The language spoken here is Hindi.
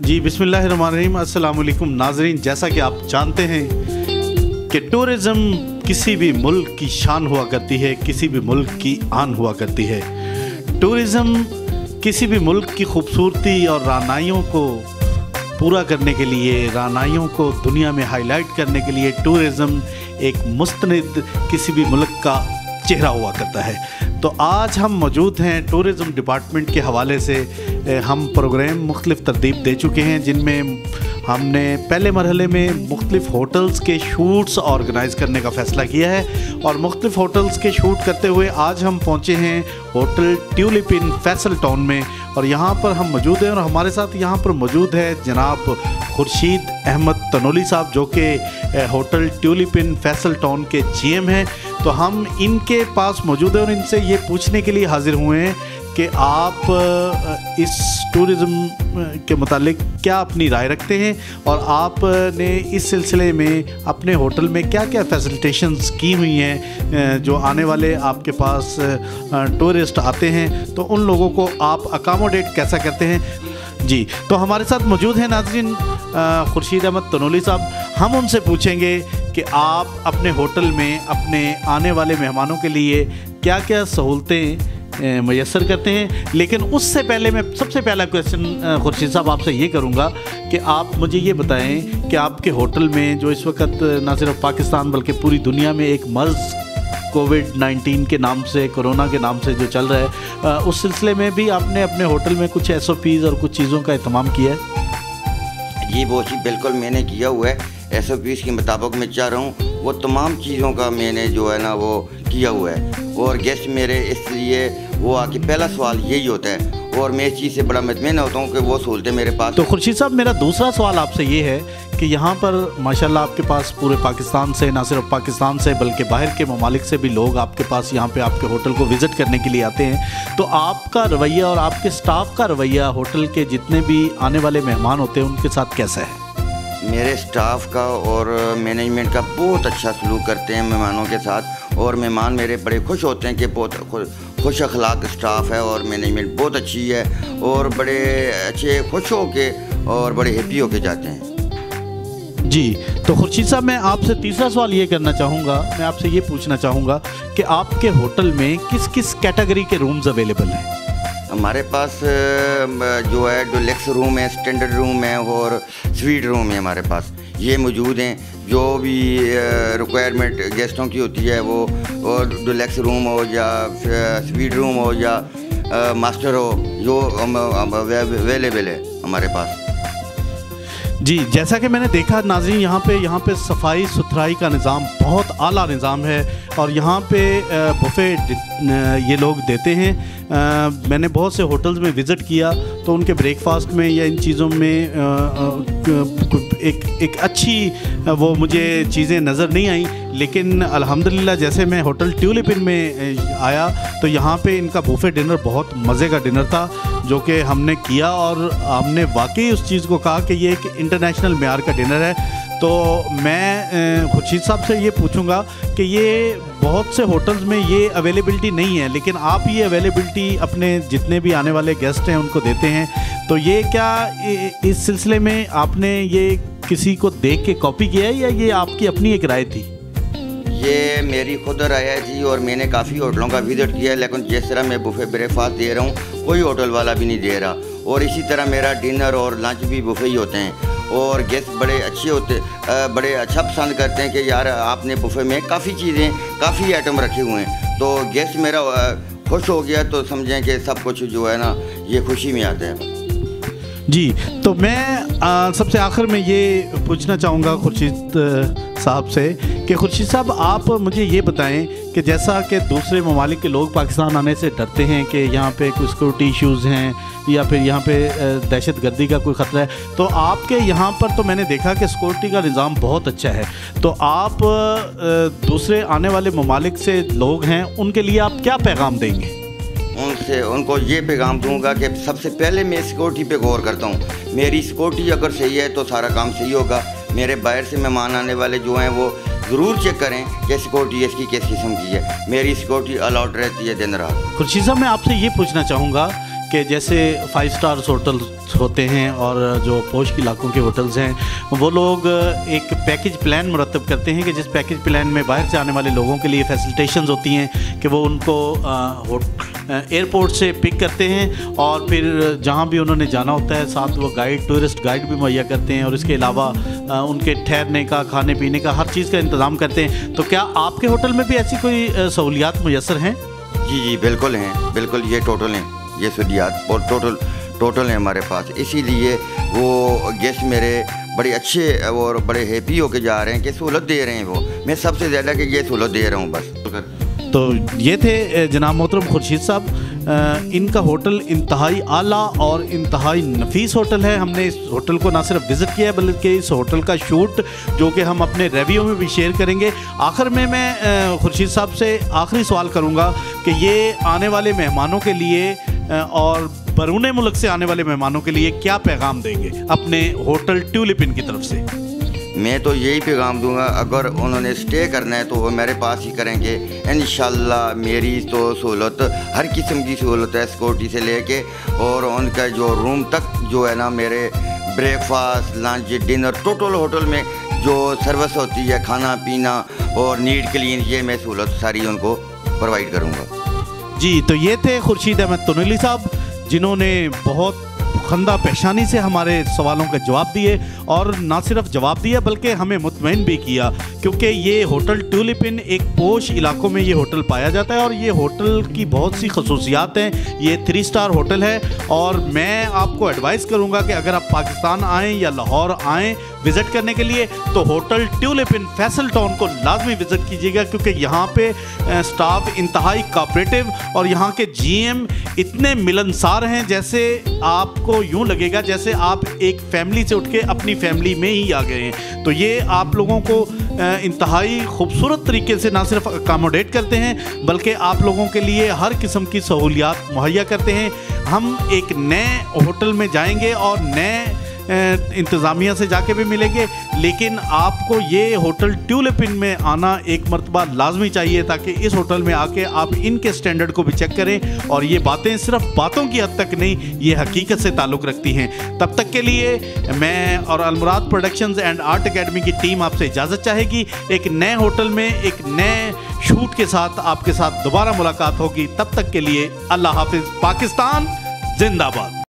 जी बिस्मिल्लाहिर्रहमानिर्रहीम, अस्सलाम वालेकुम नाज़रीन। जैसा कि आप जानते हैं कि टूरिज़्म किसी भी मुल्क की शान हुआ करती है, किसी भी मुल्क की आन हुआ करती है। टूरिज़्म किसी भी मुल्क की खूबसूरती और रानाइयों को पूरा करने के लिए, रानाइयों को दुनिया में हाईलाइट करने के लिए टूरिज़्म एक मुस्तनिद किसी भी मुल्क का चेहरा हुआ करता है। तो आज हम मौजूद हैं टूरिज़्म डिपार्टमेंट के हवाले से। हम प्रोग्राम मुख्तलिफ़ तरतीब दे चुके हैं, जिनमें हमने पहले मरहले में मुख्तलिफ़ होटल्स के शूट्स ऑर्गेनाइज़ करने का फ़ैसला किया है और मुख्तलिफ़ होटल्स के शूट करते हुए आज हम पहुँचे हैं होटल ट्यूलिप इन फैसल टाउन में। और यहाँ पर हम मौजूद हैं और हमारे साथ यहाँ पर मौजूद है जनाब खुर्शीद अहमद तनोली साहब, जो कि होटल ट्यूलिप इन फैसल टाउन के GM हैं। तो हम इनके पास मौजूद हैं और इनसे ये पूछने के लिए हाज़िर हुए हैं कि आप इस टूरिज़्म के मुतालिक क्या अपनी राय रखते हैं और आपने इस सिलसिले में अपने होटल में क्या क्या फैसिलिटेशंस की हुई हैं। जो आने वाले आपके पास टूरिस्ट आते हैं तो उन लोगों को आप अकामोडेट कैसा करते हैं। जी, तो हमारे साथ मौजूद हैं नाज़रीन खुर्शीद अहमद तनोली साहब। हम उनसे पूछेंगे कि आप अपने होटल में अपने आने वाले मेहमानों के लिए क्या क्या सहूलतें मैसर करते हैं। लेकिन उससे पहले मैं सबसे पहला क्वेश्चन खुर्शीद साहब आपसे ये करूँगा कि आप मुझे ये बताएं कि आपके होटल में जो इस वक्त ना सिर्फ पाकिस्तान बल्कि पूरी दुनिया में एक मर्ज़ कोविड-19 के नाम से, कोरोना के नाम से जो चल रहा है, उस सिलसिले में भी आपने अपने होटल में कुछ SOPs और कुछ चीज़ों का एहतमाम किया है? जी वो जी बिल्कुल मैंने किया हुआ है। SOPs के मुताबिक मैं चाह रहा हूँ वो तमाम चीज़ों का मैंने जो है ना वो किया हुआ है। और गेस्ट मेरे इसलिए वो आके पहला सवाल यही होता है और मैं इस चीज़ से बड़ा मुतमईन होता हूँ कि वो सहूलतें मेरे पास। तो खुर्शीद साहब, मेरा दूसरा सवाल आपसे ये है कि यहाँ पर माशाल्लाह आपके पास पूरे पाकिस्तान से, ना सिर्फ पाकिस्तान से बल्कि बाहर के ममालिक से भी लोग आपके पास यहाँ पे आपके होटल को विज़िट करने के लिए आते हैं। तो आपका रवैया और आपके स्टाफ का रवैया होटल के जितने भी आने वाले मेहमान होते हैं उनके साथ कैसा है? मेरे स्टाफ का और मैनेजमेंट का बहुत अच्छा सलूक करते हैं मेहमानों के साथ और मेहमान मेरे बड़े खुश होते हैं कि बहुत खुश अखलाक स्टाफ है और मैनेजमेंट बहुत अच्छी है और बड़े अच्छे खुश हो के और बड़े हैप्पी होके जाते हैं। जी, तो खुर्शीद साहब, मैं आपसे तीसरा सवाल ये करना चाहूँगा, मैं आपसे ये पूछना चाहूँगा कि आपके होटल में किस किस कैटेगरी के रूम्स अवेलेबल हैं? हमारे पास जो है डुलेक्स रूम है, स्टैंडर्ड रूम है और स्वीट रूम है हमारे पास, ये मौजूद हैं। जो भी रिक्वायरमेंट गेस्टों की होती है वो और डुलेक्स रूम हो या स्वीट रूम हो या मास्टर हो, जो अवेलेबल है हमारे पास। जी, जैसा कि मैंने देखा नाज़रीन, यहाँ पे सफाई सुथराई का निज़ाम बहुत आला निज़ाम है और यहाँ पे बुफ़े ये लोग देते हैं। मैंने बहुत से होटल्स में विज़िट किया तो उनके ब्रेकफास्ट में या इन चीज़ों में एक अच्छी वो मुझे चीज़ें नज़र नहीं आई। लेकिन अल्हम्दुलिल्लाह जैसे मैं होटल ट्यूलिप इन में आया तो यहाँ पे इनका बुफ़े डिनर बहुत मज़े का डिनर था जो कि हमने किया और हमने वाकई उस चीज़ को कहा कि ये एक इंटरनेशनल मेयार का डिनर है। तो मैं खुर्शीद साहब से ये पूछूंगा कि ये बहुत से होटल्स में ये अवेलेबिलिटी नहीं है, लेकिन आप ये अवेलेबिलिटी अपने जितने भी आने वाले गेस्ट हैं उनको देते हैं। तो ये क्या इस सिलसिले में आपने ये किसी को देख के कॉपी किया है या ये आपकी अपनी एक राय थी? ये मेरी खुद राय है जी और मैंने काफ़ी होटलों का विज़िट किया है, लेकिन जिस तरह मैं बुफ़े ब्रेकफास्ट दे रहा हूँ कोई होटल वाला भी नहीं दे रहा। और इसी तरह मेरा डिनर और लंच भी बुफ़े ही होते हैं और गेस्ट बड़े अच्छे होते, बड़े अच्छा पसंद करते हैं कि यार आपने बुफ़े में काफ़ी चीज़ें, काफ़ी आइटम रखे हुए हैं। तो गेस्ट मेरा खुश हो गया तो समझें कि सब कुछ जो है ना ये खुशी में आता है। जी, तो मैं सबसे आखिर में ये पूछना चाहूँगा खुर्शीद साहब से कि खुर्शीद साहब, आप मुझे ये बताएं कि जैसा कि दूसरे ममालिक के लोग पाकिस्तान आने से डरते हैं कि यहाँ पे कुछ सिक्योरिटी इश्यूज़ हैं या फिर यहाँ पे दहशत गर्दी का कोई ख़तरा है, तो आपके यहाँ पर तो मैंने देखा कि सिक्योरिटी का निज़ाम बहुत अच्छा है। तो आप दूसरे आने वाले ममालिक से लोग हैं उनके लिए आप क्या पैगाम देंगे? उनको ये पैगाम दूंगा कि सबसे पहले मैं सिक्योरिटी पे गौर करता हूँ। मेरी सिक्योरिटी अगर सही है तो सारा काम सही होगा। मेरे बाहर से मेहमान आने वाले जो हैं वो ज़रूर चेक करें कि सिक्योरिटी इसकी किस किस्म की है। मेरी सिक्योरिटी अलाउड रहती है दिन रात। खुर्शीद साहब, मैं आपसे ये पूछना चाहूँगा कि जैसे 5 स्टार्स होटल होते हैं और जो पोश इलाकों के होटल्स हैं वो लोग एक पैकेज प्लान मुरतब करते हैं कि जिस पैकेज प्लान में बाहर से आने वाले लोगों के लिए फैसिलिटेशंस होती हैं कि वो उनको एयरपोर्ट से पिक करते हैं और फिर जहाँ भी उन्होंने जाना होता है साथ वो गाइड, टूरिस्ट गाइड भी मुहैया करते हैं और इसके अलावा उनके ठहरने का, खाने पीने का, हर चीज़ का इंतज़ाम करते हैं। तो क्या आपके होटल में भी ऐसी कोई सहूलियात मुयस्सर हैं? जी बिल्कुल हैं, बिल्कुल ये टोटल हैं, ये सहूलियात और टोटल हैं हमारे पास। इसीलिए वो गेस्ट मेरे बड़े अच्छे और बड़े हैप्पी होके जा रहे हैं कि सहूलत दे रहे हैं वो। मैं सबसे ज़्यादा कि ये सहूलत दे रहा हूँ बस। तो ये थे जनाब मोहतरम खुर्शीद साहब। इनका होटल इंतहाई आला और इंतहाई नफीस होटल है। हमने इस होटल को ना सिर्फ विज़िट किया है बल्कि इस होटल का शूट जो कि हम अपने रिव्यू में भी शेयर करेंगे। आखिर में मैं खुर्शीद साहब से आखिरी सवाल करूँगा कि ये आने वाले मेहमानों के लिए और बरूने मुल्क से आने वाले मेहमानों के लिए क्या पैगाम देंगे अपने होटल ट्यूलिप इन की तरफ से? मैं तो यही पैगाम दूंगा, अगर उन्होंने स्टे करना है तो वो मेरे पास ही करेंगे इंशाल्लाह। मेरी तो सहूलत हर किस्म की सहूलत है, सिक्योरिटी से लेके और उनका जो रूम तक जो है ना, मेरे breakfast, lunch, dinner, total hotel में जो सर्विस होती है, खाना पीना और नीट क्लीन, ये मैं सहूलत सारी उनको प्रोवाइड करूँगा। जी, तो ये थे खुर्शीद अहमद तुनैली साहब जिन्होंने बहुत खंदा पेशानी से हमारे सवालों के जवाब दिए और ना सिर्फ जवाब दिया बल्कि हमें मुतमईन भी किया, क्योंकि ये होटल ट्यूलिप इन एक पोश इलाकों में ये होटल पाया जाता है और ये होटल की बहुत सी खसूसियात हैं। ये 3 स्टार होटल है और मैं आपको एडवाइस करूँगा कि अगर आप पाकिस्तान आएँ या लाहौर आएँ विज़िट करने के लिए तो होटल ट्यूलिप इन फैसल टाउन को लाजमी विज़िट कीजिएगा, क्योंकि यहाँ पे स्टाफ इंतहाई कोऑपरेटिव और यहाँ के GM इतने मिलनसार हैं, जैसे आपको यूँ लगेगा जैसे आप एक फैमिली से उठ के अपनी फैमिली में ही आ गए हैं। तो ये आप लोगों को इंतहाई खूबसूरत तरीके से ना सिर्फ अकामोडेट करते हैं बल्कि आप लोगों के लिए हर किस्म की सहूलियात मुहैया करते हैं। हम एक नए होटल में जाएंगे और नए इंतज़ामिया से जाके भी मिलेंगे, लेकिन आपको ये होटल ट्यूलिप इन में आना एक मरतबा लाजमी चाहिए ताकि इस होटल में आके आप इनके स्टैंडर्ड को भी चेक करें और ये बातें सिर्फ बातों की हद तक नहीं, ये हकीकत से ताल्लुक़ रखती हैं। तब तक के लिए मैं और अलमुराद प्रोडक्शंस एंड आर्ट एकेडमी की टीम आपसे इजाज़त चाहेगी। एक नए होटल में एक नए शूट के साथ आपके साथ दोबारा मुलाकात होगी। तब तक के लिए अल्लाह हाफिज़। पाकिस्तान जिंदाबाद।